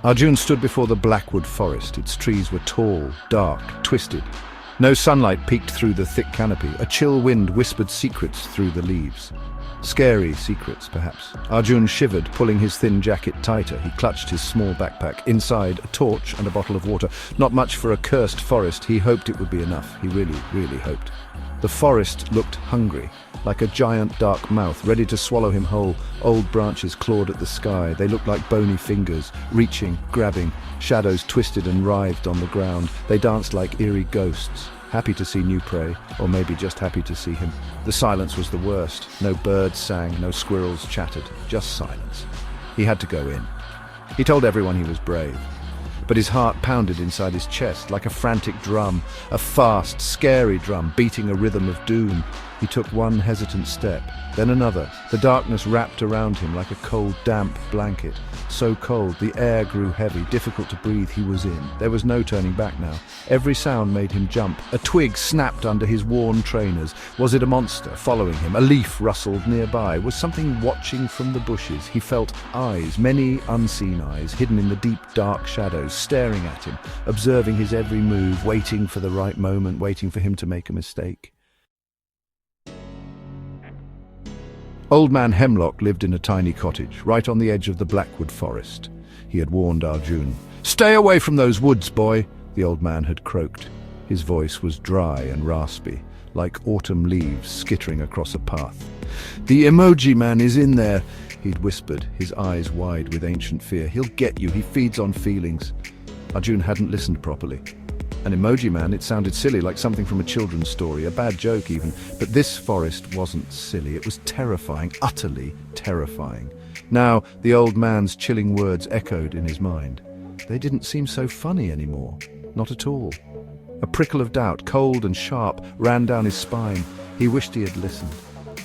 Arjun stood before the blackwood forest. Its trees were tall, dark, twisted. No sunlight peeked through the thick canopy. A chill wind whispered secrets through the leaves. Scary secrets, perhaps. Arjun shivered, pulling his thin jacket tighter. He clutched his small backpack. Inside, a torch and a bottle of water. Not much for a cursed forest. He hoped it would be enough. He really, really hoped. The forest looked hungry, like a giant dark mouth, ready to swallow him whole. Old branches clawed at the sky. They looked like bony fingers, reaching, grabbing. Shadows twisted and writhed on the ground. They danced like eerie ghosts, happy to see new prey, or maybe just happy to see him. The silence was the worst. No birds sang, no squirrels chattered, just silence. He had to go in. He told everyone he was brave. But his heart pounded inside his chest like a frantic drum, a fast, scary drum beating a rhythm of doom. He took one hesitant step, then another. The darkness wrapped around him like a cold, damp blanket. So cold, the air grew heavy, difficult to breathe. He was in. There was no turning back now. Every sound made him jump. A twig snapped under his worn trainers. Was it a monster following him? A leaf rustled nearby. Was something watching from the bushes? He felt eyes, many unseen eyes, hidden in the deep, dark shadows, staring at him, observing his every move, waiting for the right moment, waiting for him to make a mistake. Old Man Hemlock lived in a tiny cottage, right on the edge of the blackwood forest. He had warned Arjun. "Stay away from those woods, boy," the old man had croaked. His voice was dry and raspy, like autumn leaves skittering across a path. "The Emoji Man is in there," he'd whispered, his eyes wide with ancient fear. "He'll get you, he feeds on feelings." Arjun hadn't listened properly. An Emoji Man, it sounded silly, like something from a children's story, a bad joke even. But this forest wasn't silly, it was terrifying, utterly terrifying. Now, the old man's chilling words echoed in his mind. They didn't seem so funny anymore, not at all. A prickle of doubt, cold and sharp, ran down his spine. He wished he had listened.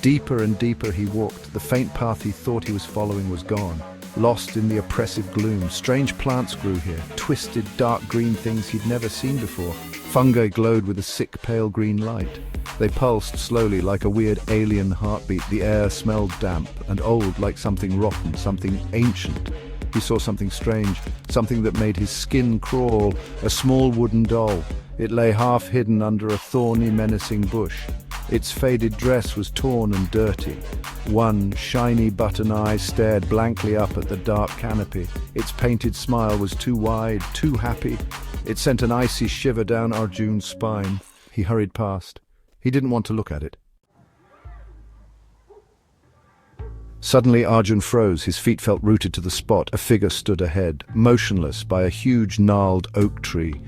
Deeper and deeper he walked. The faint path he thought he was following was gone. Lost in the oppressive gloom, strange plants grew here, twisted, dark green things he'd never seen before. Fungi glowed with a sick, pale green light. They pulsed slowly like a weird alien heartbeat. The air smelled damp and old, like something rotten, something ancient. He saw something strange, something that made his skin crawl, a small wooden doll. It lay half hidden under a thorny, menacing bush. Its faded dress was torn and dirty. One shiny button eye stared blankly up at the dark canopy. Its painted smile was too wide, too happy. It sent an icy shiver down Arjun's spine. He hurried past. He didn't want to look at it. Suddenly Arjun froze. His feet felt rooted to the spot. A figure stood ahead, motionless by a huge gnarled oak tree.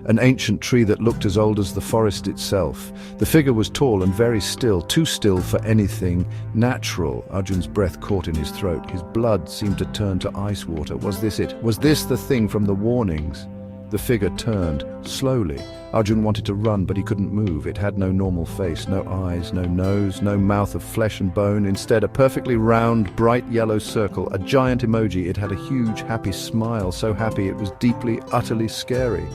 An ancient tree that looked as old as the forest itself. The figure was tall and very still, too still for anything natural. Arjun's breath caught in his throat. His blood seemed to turn to ice water. Was this it? Was this the thing from the warnings? The figure turned, slowly. Arjun wanted to run, but he couldn't move. It had no normal face, no eyes, no nose, no mouth of flesh and bone. Instead, a perfectly round, bright yellow circle, a giant emoji. It had a huge, happy smile, so happy it was deeply, utterly scary.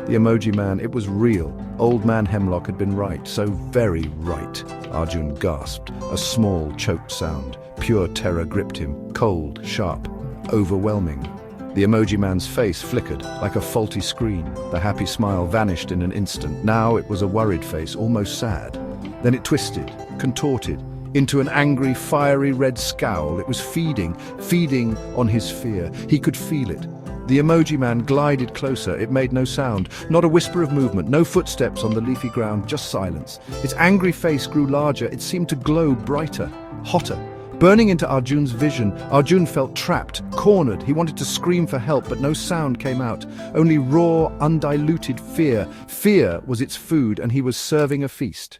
The Emoji Man, it was real. Old Man Hemlock had been right, so very right. Arjun gasped, a small, choked sound. Pure terror gripped him, cold, sharp, overwhelming. The Emoji Man's face flickered like a faulty screen. The happy smile vanished in an instant. Now it was a worried face, almost sad. Then it twisted, contorted, into an angry, fiery red scowl. It was feeding on his fear. He could feel it. The Emoji Man glided closer. It made no sound, not a whisper of movement, no footsteps on the leafy ground, just silence. Its angry face grew larger. It seemed to glow brighter, hotter. Burning into Arjun's vision, Arjun felt trapped, cornered. He wanted to scream for help, but no sound came out. Only raw, undiluted fear. Fear was its food, and he was serving a feast.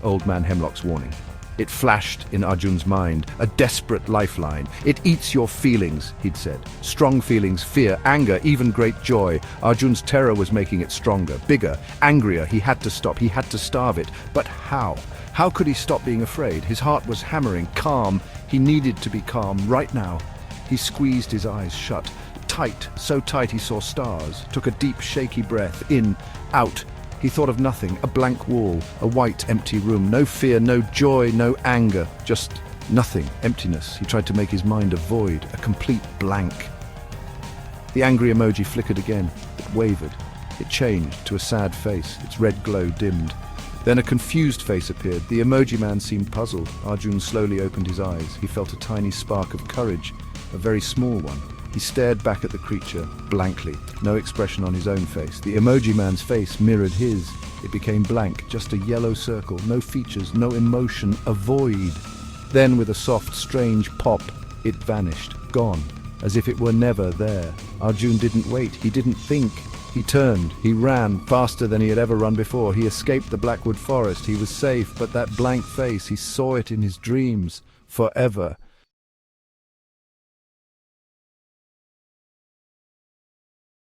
Old Man Hemlock's warning. It flashed in Arjun's mind, a desperate lifeline. "It eats your feelings," he'd said. Strong feelings, fear, anger, even great joy. Arjun's terror was making it stronger, bigger, angrier. He had to stop, he had to starve it. But how? How could he stop being afraid? His heart was hammering, calm. He needed to be calm right now. He squeezed his eyes shut, tight, so tight he saw stars. Took a deep, shaky breath, in, out. He thought of nothing, a blank wall, a white, empty room. No fear, no joy, no anger, just Nothing, emptiness. He tried to make his mind a void, a complete blank. The angry emoji flickered again. It wavered. It changed to a sad face, its red glow dimmed. Then a confused face appeared. The emoji man seemed puzzled. Arjun slowly opened his eyes. He felt a tiny spark of courage, a very small one. He stared back at the creature, blankly, no expression on his own face. The emoji man's face mirrored his. It became blank, just a yellow circle, no features, no emotion, a void. Then, with a soft, strange pop, it vanished, gone, as if it were never there. Arjun didn't wait, he didn't think. He turned, he ran, faster than he had ever run before. He escaped the Blackwood Forest, he was safe, but that blank face, he saw it in his dreams, forever.